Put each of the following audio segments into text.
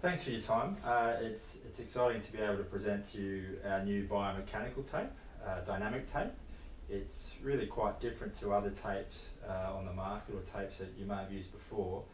Thanks for your time. It's exciting to be able to present to you our new biomechanical tape, dynamic tape. It's really quite different to other tapes on the market or tapes that you may have used before,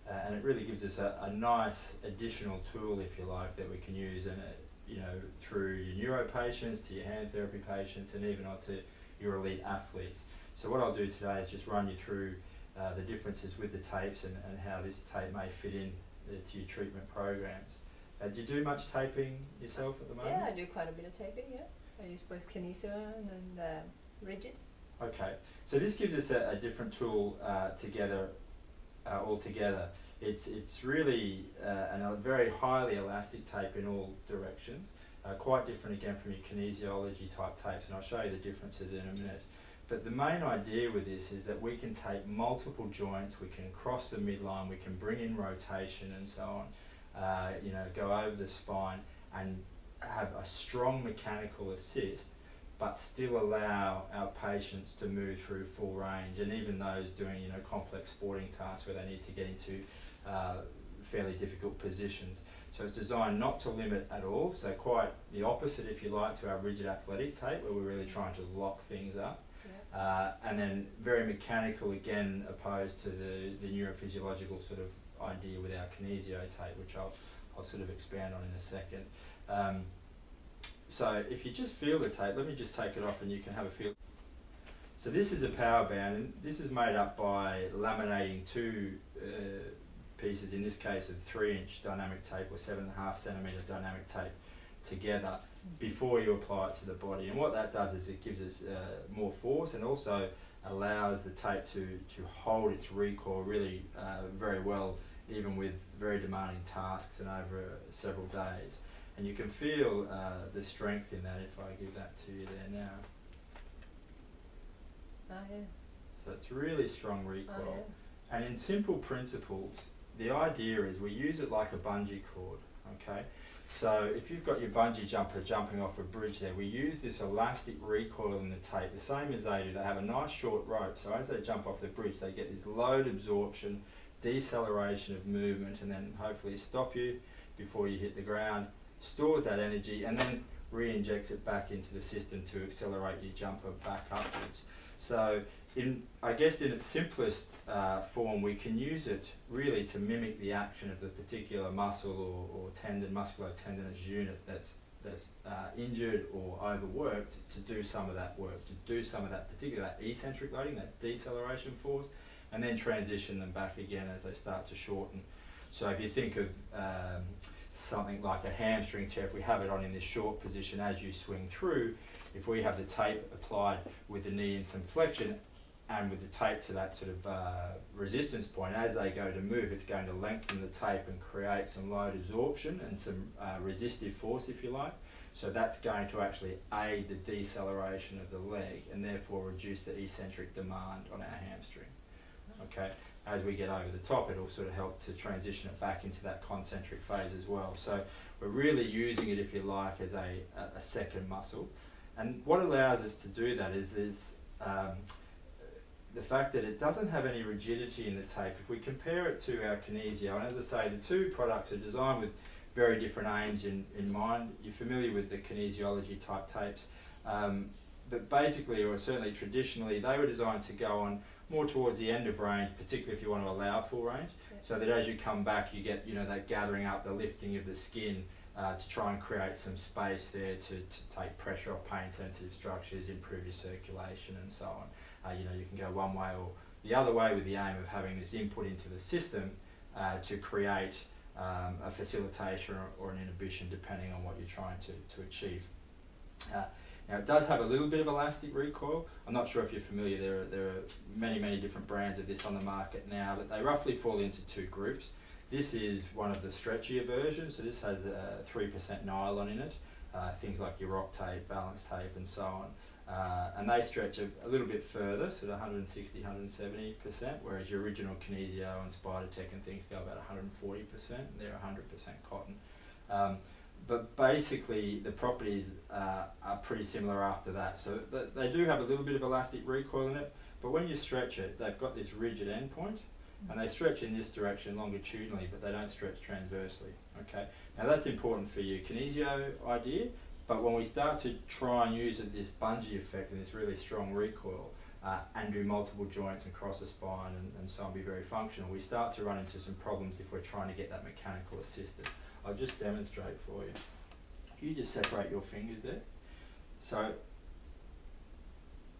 and it really gives us a nice additional tool, if you like, that we can use and through your neuro patients to your hand therapy patients and even on to your elite athletes. So what I'll do today is just run you through the differences with the tapes and how this tape may fit in to your treatment programs. Do you do much taping yourself at the moment? Yeah, I do quite a bit of taping, yeah. I use both kinesio and rigid. Okay, so this gives us a different tool altogether. It's really a very highly elastic tape in all directions, quite different again from your kinesiology type tapes, and I'll show you the differences in a minute. But the main idea with this is that we can tape multiple joints, we can cross the midline, we can bring in rotation and so on, go over the spine and have a strong mechanical assist, but still allow our patients to move through full range, and even those doing complex sporting tasks where they need to get into fairly difficult positions. So it's designed not to limit at all, so quite the opposite, if you like, to our rigid athletic tape where we're really trying to lock things up. And then very mechanical again, opposed to the neurophysiological sort of idea with our kinesio tape, which I'll sort of expand on in a second. So if you just feel the tape, let me just take it off and you can have a feel. So this is a power band, and this is made up by laminating two pieces, in this case of 3-inch dynamic tape or 7.5 centimetre dynamic tape together before you apply it to the body. And what that does is it gives us more force and also allows the tape to hold its recoil really very well, even with very demanding tasks and over several days. And you can feel the strength in that if I give that to you there now. Oh yeah. So it's really strong recoil. Oh, yeah. And in simple principles, the idea is we use it like a bungee cord, okay? So if you've got your bungee jumper jumping off a bridge there, we use this elastic recoil in the tape, the same as they do. They have a nice short rope, so as they jump off the bridge, they get this load absorption, deceleration of movement, and then hopefully stop you before you hit the ground, stores that energy, and then re-injects it back into the system to accelerate your jumper back upwards. So I guess in its simplest form, we can use it really to mimic the action of the particular muscle or tendon, musculotendinous unit that's injured or overworked, to do some of that work, to do some of that particular eccentric loading, that deceleration force, and then transition them back again as they start to shorten. So if you think of something like a hamstring tear, if we have it on in this short position as you swing through, if we have the tape applied with the knee in some flexion and with the tape to that sort of resistance point, as they go to move, it's going to lengthen the tape and create some load absorption and some resistive force, if you like. So that's going to actually aid the deceleration of the leg and therefore reduce the eccentric demand on our hamstring. Okay, as we get over the top, it'll sort of help to transition it back into that concentric phase as well. So we're really using it, if you like, as a second muscle. And what allows us to do that is the fact that it doesn't have any rigidity in the tape. If we compare it to our kinesio, and as I say, the two products are designed with very different aims in mind. You're familiar with the kinesiology type tapes, but basically, or certainly traditionally, they were designed to go on more towards the end of range, particularly if you want to allow full range, so that as you come back, you get that gathering up, the lifting of the skin, to try and create some space there to take pressure off pain-sensitive structures, improve your circulation and so on. You can go one way or the other way with the aim of having this input into the system to create a facilitation or an inhibition depending on what you're trying to achieve. Now it does have a little bit of elastic recoil. I'm not sure if you're familiar, there are many different brands of this on the market now, but they roughly fall into two groups. This is one of the stretchier versions, so this has 3% nylon in it, things like your rock tape, balance tape and so on. And they stretch a little bit further, sort of 160, 170%, whereas your original kinesio and Spider Tech and things go about 140%, they're 100% cotton. But basically the properties are pretty similar after that. So they do have a little bit of elastic recoil in it, but when you stretch it, they've got this rigid endpoint, and they stretch in this direction longitudinally, but they don't stretch transversely. Okay, now that's important for your kinesio idea, but when we start to try and use this bungee effect and this really strong recoil, and do multiple joints and cross the spine and so on, be very functional, we start to run into some problems if we're trying to get that mechanical assisted. I'll just demonstrate for you. You just separate your fingers there. So,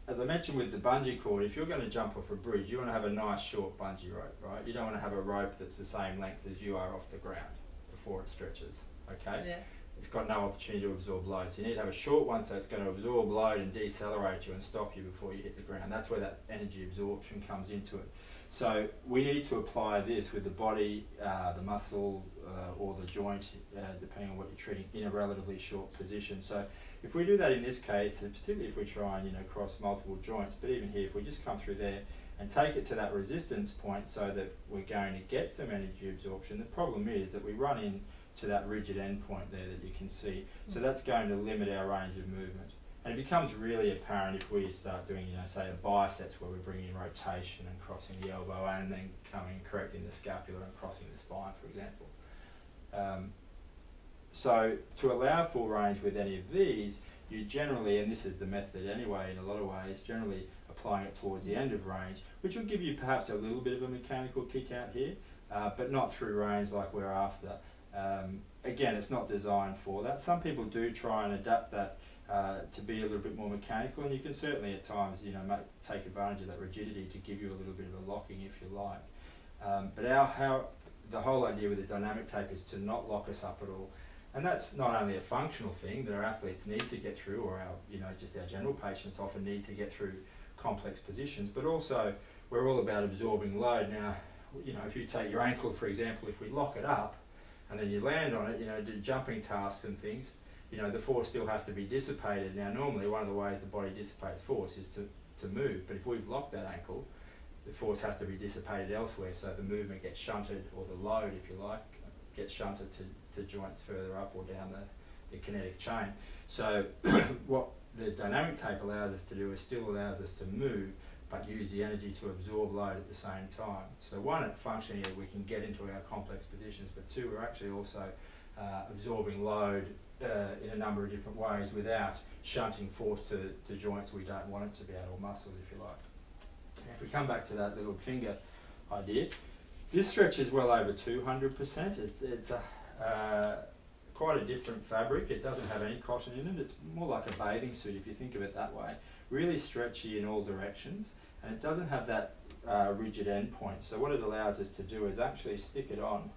as I mentioned with the bungee cord, if you're going to jump off a bridge, you want to have a nice short bungee rope, right? You don't want to have a rope that's the same length as you are off the ground before it stretches, okay? Yeah. It's got no opportunity to absorb load. So you need to have a short one so it's going to absorb load and decelerate you and stop you before you hit the ground. That's where that energy absorption comes into it. So we need to apply this with the body, the muscle, or the joint, depending on what you're treating, in a relatively short position. So if we do that in this case, and particularly if we try and cross multiple joints, but even here, if we just come through there and take it to that resistance point so that we're going to get some energy absorption, the problem is that we run in to that rigid end point there that you can see. So that's going to limit our range of movement. And it becomes really apparent if we start doing, say a biceps where we're bringing rotation and crossing the elbow and then coming and correcting the scapula and crossing the spine, for example. So to allow full range with any of these, you generally, and this is the method anyway in a lot of ways, generally applying it towards the end of range, which will give you perhaps a little bit of a mechanical kick out here, but not through range like we're after. Again, it's not designed for that. Some people do try and adapt that to be a little bit more mechanical, and you can certainly at times take advantage of that rigidity to give you a little bit of a locking if you like. But the whole idea with the dynamic tape is to not lock us up at all. And that's not only a functional thing that our athletes need to get through, or just our general patients often need to get through complex positions, but also we're all about absorbing load. Now, if you take your ankle, for example, if we lock it up and then you land on it, do jumping tasks and things, the force still has to be dissipated. Now, normally one of the ways the body dissipates force is to move, but if we've locked that ankle, the force has to be dissipated elsewhere, so the movement gets shunted, or the load, if you like, gets shunted to joints further up or down the kinetic chain. So what the dynamic tape allows us to do is still allows us to move, but use the energy to absorb load at the same time. So one, functionally we can get into our complex positions, but two, we're actually also absorbing load in a number of different ways without shunting force to joints we don't want it to be at, or muscles if you like. If we come back to that little finger idea, this stretches well over 200%. It's quite a different fabric. It doesn't have any cotton in it. It's more like a bathing suit if you think of it that way. Really stretchy in all directions, and it doesn't have that rigid end point. So what it allows us to do is actually stick it on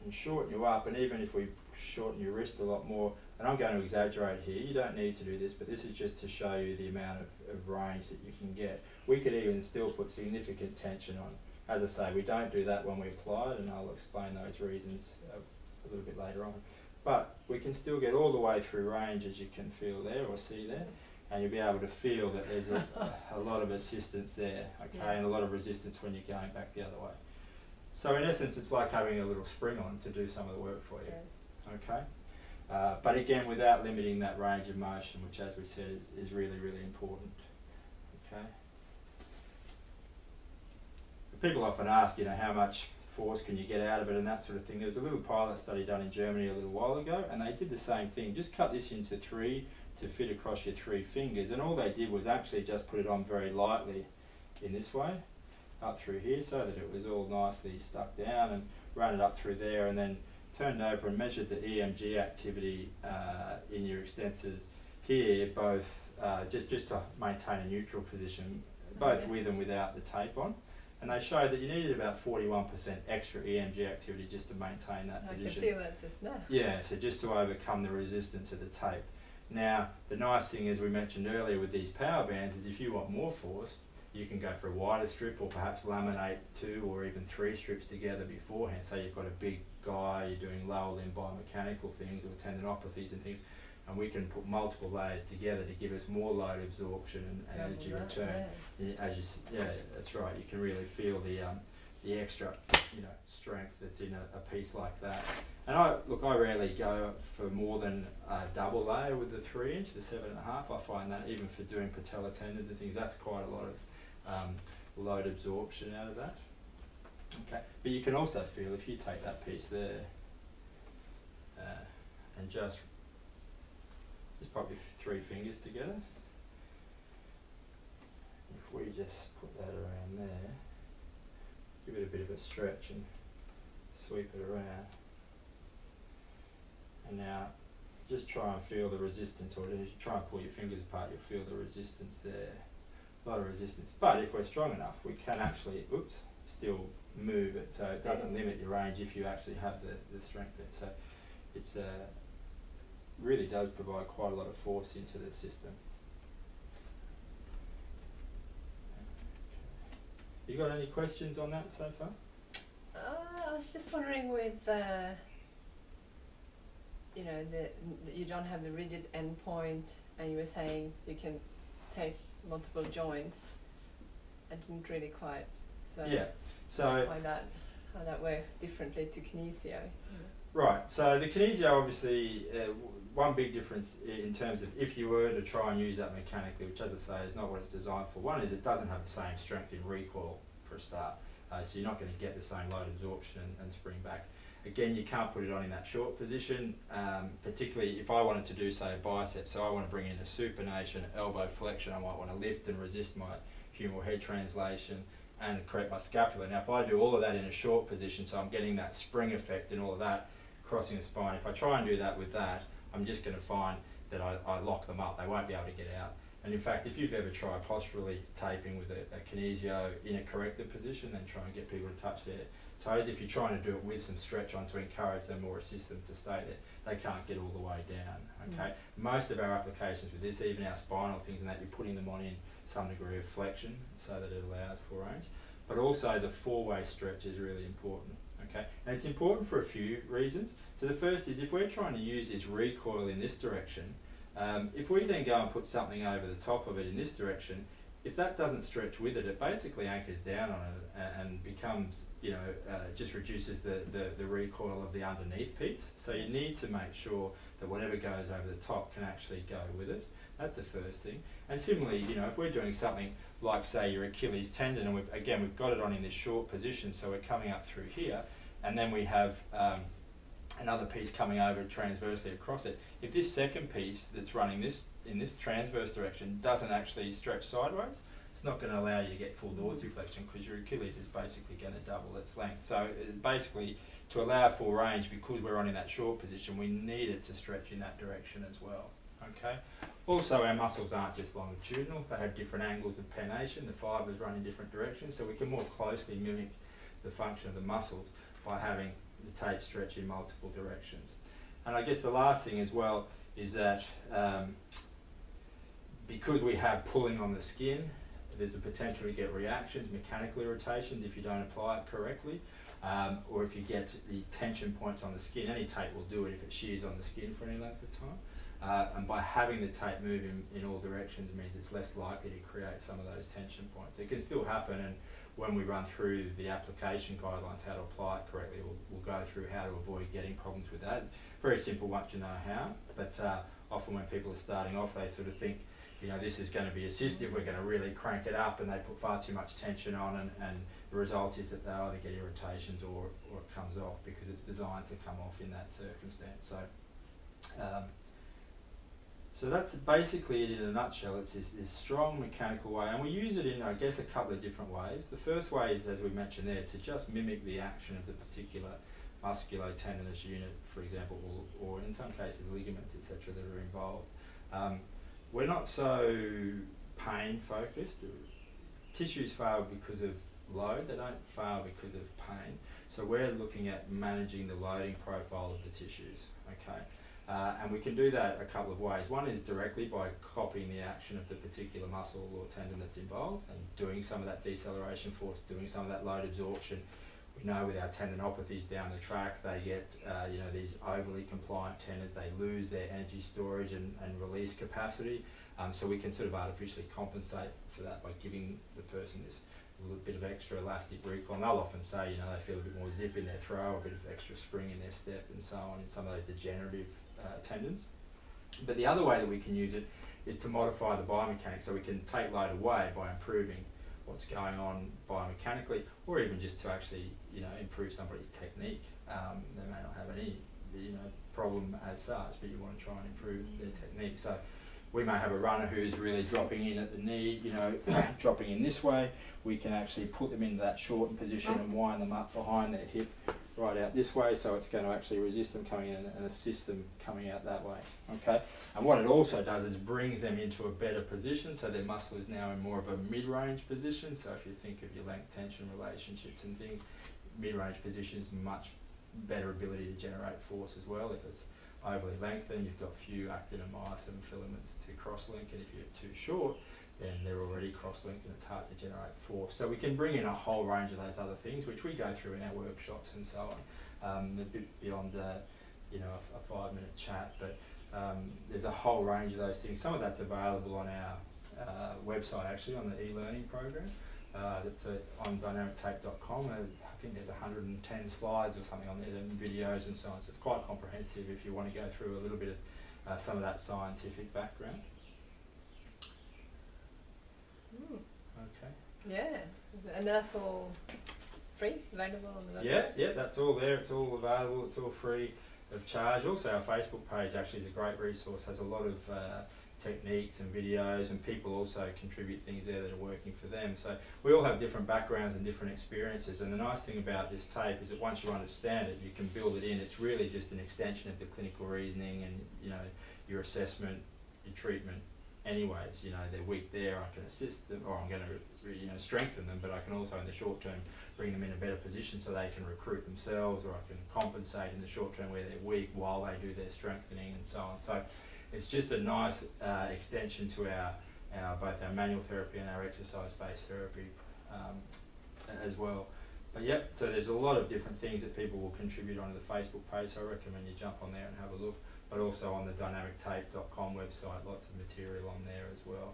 and shorten you up, and even if we shorten your wrist a lot more, and I'm going to exaggerate here, you don't need to do this, but this is just to show you the amount of range that you can get. We could even still put significant tension on. As I say, we don't do that when we apply it, and I'll explain those reasons a little bit later on. But we can still get all the way through range, as you can feel there or see there, and you'll be able to feel that there's a lot of assistance there, okay, yes, and a lot of resistance when you're going back the other way. So in essence, it's like having a little spring on to do some of the work for you, yes, okay? But again, without limiting that range of motion, which as we said is really, really important, okay? People often ask, how much force can you get out of it and that sort of thing. There was a little pilot study done in Germany a little while ago, and they did the same thing. Just cut this into 3 to fit across your 3 fingers, and all they did was actually just put it on very lightly in this way, up through here, so that it was all nicely stuck down, and ran it up through there, and then turned over and measured the EMG activity in your extensors here, both just to maintain a neutral position, both with and without the tape on. And they showed that you needed about 41% extra EMG activity just to maintain that position. I can feel that just now. Yeah, so just to overcome the resistance of the tape. Now, the nice thing, as we mentioned earlier with these power bands, is if you want more force, you can go for a wider strip, or perhaps laminate 2 or even 3 strips together beforehand. So you've got a big guy, you're doing lower limb biomechanical things or tendinopathies and things, and we can put multiple layers together to give us more load absorption and energy return. Yeah. Yeah, that's right. You can really feel the extra, strength that's in a piece like that. And I rarely go for more than a double layer with the 3-inch, the 7.5. I find that even for doing patella tendons and things, that's quite a lot load absorption out of that. Okay, but you can also feel if you take that piece there and just pop your 3 fingers together. If we just put that around there, give it a bit of a stretch and sweep it around. And now just try and feel the resistance, or if you try and pull your fingers apart, you'll feel the resistance there. A lot of resistance. But if we're strong enough, we can actually, still move it, so it doesn't limit your range if you actually have the strength there. So it's really does provide quite a lot of force into the system. You got any questions on that so far? I was just wondering with, you know, you don't have the rigid endpoint, and you were saying you can take multiple joints. I didn't really quite. So yeah. So how that works differently to kinesio. Right. So the kinesio, obviously, one big difference in terms of if you were to try and use that mechanically, which, as I say, is not what it's designed for. One is it doesn't have the same strength in recoil for a start, so you're not going to get the same load absorption and spring back. Again, you can't put it on in that short position, particularly if I wanted to do, say, a bicep. So I want to bring in a supination, elbow flexion. I might want to lift and resist my humeral head translation and correct my scapula. Now, if I do all of that in a short position, so I'm getting that spring effect and all of that crossing the spine, if I try and do that with that, I'm just going to find that I lock them up. They won't be able to get out. And in fact, if you've ever tried posturally taping with a kinesio in a corrected position, then try and get people to touch their toes. If you're trying to do it with some stretch on to encourage them or assist them to stay there, they can't get all the way down. Okay. Most of our applications with this, even our spinal things and that, you're putting them on in some degree of flexion so that it allows for range. But also the 4-way stretch is really important. Okay, and it's important for a few reasons. So the first is if we're trying to use this recoil in this direction, if we then go and put something over the top of it in this direction, if that doesn't stretch with it, it basically anchors down on it and becomes, just reduces the recoil of the underneath piece. So you need to make sure that whatever goes over the top can actually go with it. That's the first thing. And similarly, if we're doing something like, say, your Achilles tendon, and we've got it on in this short position, so we're coming up through here, and then we have another piece coming over transversely across it. If this second piece that's running this in this transverse direction doesn't actually stretch sideways, it's not going to allow you to get full dorsiflexion because your Achilles is basically going to double its length. So basically, to allow full range, because we're on in that short position, we need it to stretch in that direction as well. Okay. Also, our muscles aren't just longitudinal; they have different angles of pennation. The fibres run in different directions, so we can more closely mimic the function of the muscles by having the tape stretch in multiple directions. And I guess the last thing as well is that because we have pulling on the skin, there's a potential to get reactions, mechanical irritations if you don't apply it correctly, or if you get these tension points on the skin. Any tape will do it if it shears on the skin for any length of time. And by having the tape move in all directions means it's less likely to create some of those tension points. It can still happen, and when we run through the application guidelines, how to apply it correctly, we'll go through how to avoid getting problems with that. Very simple once you know how, but often when people are starting off, they sort of think, this is going to be assistive, we're going to really crank it up, and they put far too much tension on, and the result is that they either get irritations or it comes off because it's designed to come off in that circumstance. So that's basically it in a nutshell. It's this strong mechanical way, and we use it in, I guess, a couple of different ways. The first way is, as we mentioned there, to just mimic the action of the particular musculotendinous unit, for example, or in some cases ligaments, etc., that are involved. We're not so pain focused. Tissues fail because of load, they don't fail because of pain. So we're looking at managing the loading profile of the tissues, okay? And we can do that a couple of ways. One is directly by copying the action of the particular muscle or tendon that's involved and doing some of that deceleration force, doing some of that load absorption. We know with our tendinopathies down the track, they get these overly compliant tendons, they lose their energy storage and release capacity. So we can sort of artificially compensate for that by giving the person this little bit of extra elastic recoil. And they'll often say, they feel a bit more zip in their throw, a bit of extra spring in their step and so on in some of those degenerative tendons. But the other way that we can use it is to modify the biomechanics, so we can take load away by improving what's going on biomechanically, or even just to actually, you know, improve somebody's technique. They may not have any, you know, problem as such, but you want to try and improve their technique. So we may have a runner who's really dropping in at the knee, you know, dropping in this way. We can actually put them into that shortened position and wind them up behind their hip right out this way, so it's going to actually resist them coming in and assist them coming out that way. Okay, and what it also does is brings them into a better position, so their muscle is now in more of a mid-range position. So if you think of your length tension relationships and things, mid-range position is much better ability to generate force as well. If it's overly lengthened, you've got few actin and myosin filaments to cross-link, and if you're too short, then they're already cross-linked and it's hard to generate force. So we can bring in a whole range of those other things, which we go through in our workshops and so on, a bit beyond you know, a 5-minute chat, but there's a whole range of those things. Some of that's available on our website, actually, on the e-learning program. That's on dynamictape.com. I think there's 110 slides or something on there, and videos and so on. So it's quite comprehensive if you want to go through a little bit of some of that scientific background. Okay. Yeah, and that's all free, available on the website? Yeah, yeah, that's all there. It's all available. It's all free of charge. Also, our Facebook page actually is a great resource. Has a lot of techniques and videos, and people also contribute things there that are working for them. So we all have different backgrounds and different experiences, and the nice thing about this tape is that once you understand it, you can build it in. It's really just an extension of the clinical reasoning and, you know, your assessment, your treatment. Anyways, you know, they're weak there, I can assist them, or I'm going to, you know, strengthen them, but I can also in the short term bring them in a better position so they can recruit themselves, or I can compensate in the short term where they're weak while they do their strengthening and so on. So it's just a nice extension to our both our manual therapy and our exercise-based therapy as well. But yep, so there's a lot of different things that people will contribute onto the Facebook page, so I recommend you jump on there and have a look. But also on the dynamictape.com website, lots of material on there as well.